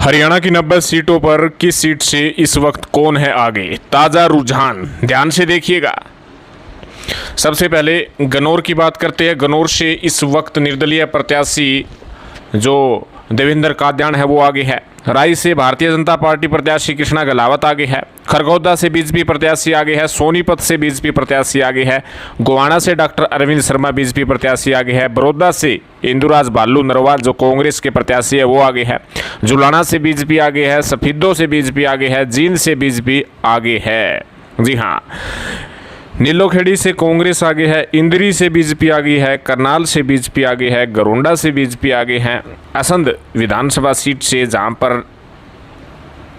हरियाणा की 90 सीटों पर किस सीट से इस वक्त कौन है आगे? ताज़ा रुझान ध्यान से देखिएगा। सबसे पहले गन्नौर की बात करते हैं। गन्नौर से इस वक्त निर्दलीय प्रत्याशी जो देवेंद्र कादयान है वो आगे है। राई से भारतीय जनता पार्टी प्रत्याशी कृष्णा गहलावत आगे है। खरगोदा से बीजेपी प्रत्याशी आगे है। सोनीपत से बीजेपी प्रत्याशी आगे है। गोवाना से डॉक्टर अरविंद शर्मा बीजेपी प्रत्याशी आगे है। बड़ौदा से इंदुराज भालू नरवाल जो कांग्रेस के प्रत्याशी है वो आगे है। जुलाना से बीजेपी आगे है। सफीदों से बीजेपी आगे है। जींद से बीजेपी आगे है। जी हाँ, नीलोखेड़ी से कांग्रेस आगे है। इंदरी से बीजेपी आगे है। करनाल से बीजेपी आगे है। गरोंडा से बीजेपी आगे है। असंध विधानसभा सीट से जहां पर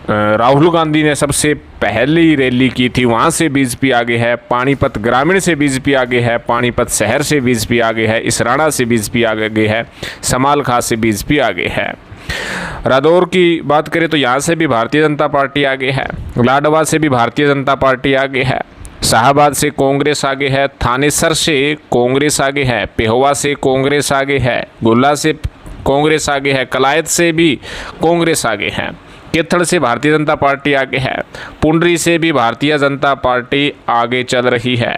राहुल गांधी ने सबसे पहली रैली की थी वहां से बीजेपी आगे है। पानीपत ग्रामीण से बीजेपी आगे है। पानीपत शहर से बीजेपी आगे है। इसराना से बीजेपी आगे है। समालखा से बीजेपी आगे है। रादौर की बात करें तो यहाँ से भी भारतीय जनता पार्टी आगे है। लाडवा से भी भारतीय जनता पार्टी आगे है। शाहबाद से कांग्रेस आगे है। थानेसर से कांग्रेस आगे है। पेहोवा से कांग्रेस आगे है। गुल्ला से कांग्रेस आगे है। कलायत से भी कांग्रेस आगे है। केथड़ से भारतीय जनता पार्टी आगे है। पुंडरी से भी भारतीय जनता पार्टी आगे चल रही है।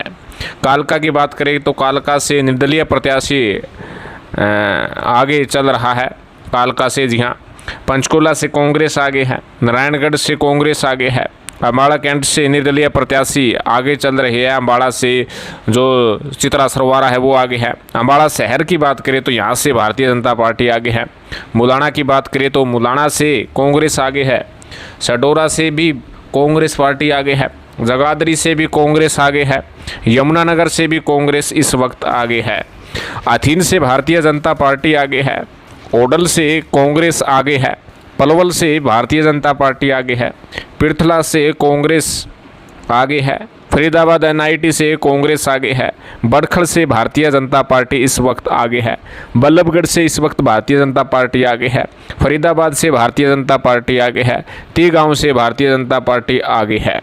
कालका की बात करें तो कालका से निर्दलीय प्रत्याशी आगे चल रहा है। कालका से, जी हाँ। पंचकुला से कांग्रेस आगे है। नारायणगढ़ से कांग्रेस आगे है। अम्बाड़ा कैंट से निर्दलीय प्रत्याशी आगे चल रहे हैं। अम्बाड़ा से जो चित्रा सरवारा है वो आगे है। अम्बाड़ा शहर की बात करें तो यहाँ से भारतीय जनता पार्टी आगे है। मुलाना की बात करें तो मुलाना से कांग्रेस आगे है। सडोरा से भी कांग्रेस पार्टी आगे है। जगाधरी से भी कांग्रेस आगे है। यमुनानगर से भी कांग्रेस इस वक्त आगे है। अथीन से भारतीय जनता पार्टी आगे है। ओडल से कांग्रेस आगे है। पलवल से भारतीय जनता पार्टी आगे है। पिरथला से कांग्रेस आगे है। फरीदाबाद एनआईटी से कांग्रेस आगे है। बड़खल से भारतीय जनता पार्टी इस वक्त आगे है। बल्लभगढ़ से इस वक्त भारतीय जनता पार्टी आगे है। फरीदाबाद से भारतीय जनता पार्टी आगे है। तीगांव से भारतीय जनता पार्टी आगे है।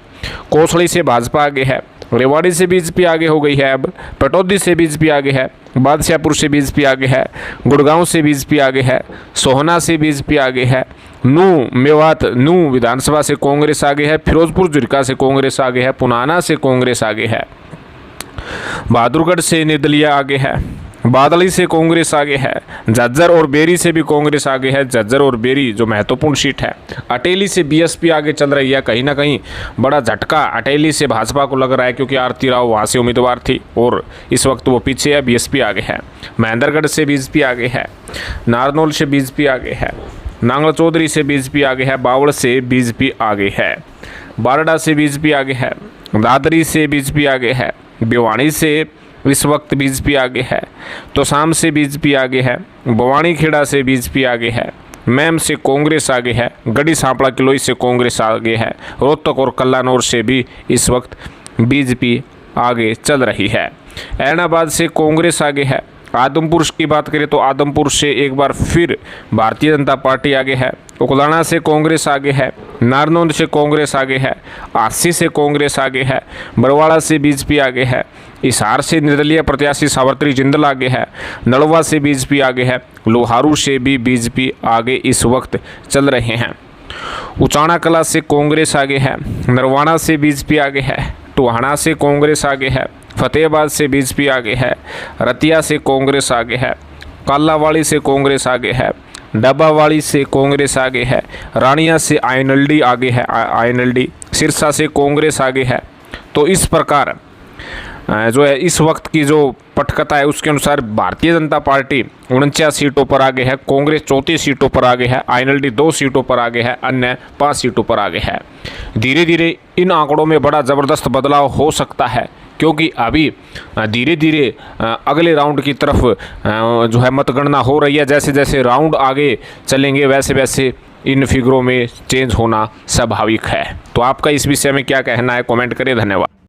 कोसली से भाजपा आगे है। रेवाड़ी से बीजेपी आगे हो गई है। अब पटौदी से बीजेपी आगे है। बादशाहपुर से बीजेपी आगे है। गुड़गांव से बीजेपी आगे है। सोहना से बीजेपी आगे है। मेवात विधानसभा से कांग्रेस आगे है। फिरोजपुर जुरका से कांग्रेस आगे है। पुनाना से कांग्रेस आगे है। बहादुरगढ़ से निर्दलीय आगे है। बादली से कांग्रेस आगे है। झज्जर और बेरी से भी कांग्रेस आगे है। झज्जर और बेरी जो महत्वपूर्ण सीट है। अटेली से बीएसपी आगे चल रही है। कहीं ना कहीं बड़ा झटका अटेली से भाजपा को लग रहा है क्योंकि आरती राव वहाँ से उम्मीदवार थी और इस वक्त वो पीछे है। बीएसपी आगे है। महेंद्रगढ़ से बीजेपी आगे है। नारनौल से बीजेपी आगे है। नांगल चौधरी से बीजेपी आगे है। बावड़ से बीजेपी आगे है। बारडा से बीजेपी आगे है। दादरी से बीजेपी आगे है। भिवानी से इस वक्त बीजेपी आगे है। तोसाम से बीजेपी आगे है। बवानी खेड़ा से बीजेपी आगे है। मैम से कांग्रेस आगे है। गढ़ी सांपड़ा किलोई से कांग्रेस आगे है। रोहतक और कल्लानौर से भी इस वक्त बीजेपी आगे चल रही है। ऐनाबाद से कांग्रेस आगे है। आदमपुर की बात करें तो आदमपुर से एक बार फिर भारतीय जनता पार्टी आगे है। उकलाना से कांग्रेस आगे है। नारनौंद से कांग्रेस आगे है। आसी से कांग्रेस आगे है। बरवाड़ा से बीजेपी आगे है। हिसार से निर्दलीय प्रत्याशी सावित्री जिंदल आगे है। नलवा से बीजेपी आगे है। लोहारू से भी बीजेपी आगे इस वक्त चल रहे हैं। उचाना कला से कांग्रेस आगे है। नरवाना से बीजेपी आगे है। टोहाना से कांग्रेस आगे है। फतेहाबाद से बीजेपी आगे है। रतिया से कांग्रेस आगे है। कालावाड़ी से कांग्रेस आगे है। डब्बावाड़ी से कांग्रेस आगे है। रानिया से आईएनएलडी आगे है। आईएनएलडी सिरसा से कांग्रेस आगे है। तो इस प्रकार जो है इस वक्त की जो पटकथा है उसके अनुसार भारतीय जनता पार्टी 49 सीटों पर आगे है। कांग्रेस 34 सीटों पर आगे है। आईएनएलडी 2 सीटों पर आगे है। अन्य 5 सीटों पर आगे है। धीरे धीरे इन आंकड़ों में बड़ा ज़बरदस्त बदलाव हो सकता है क्योंकि अभी धीरे धीरे अगले राउंड की तरफ जो है मतगणना हो रही है। जैसे जैसे राउंड आगे चलेंगे वैसे वैसे इन फिगरों में चेंज होना स्वाभाविक है। तो आपका इस विषय में क्या कहना है, कमेंट करें। धन्यवाद।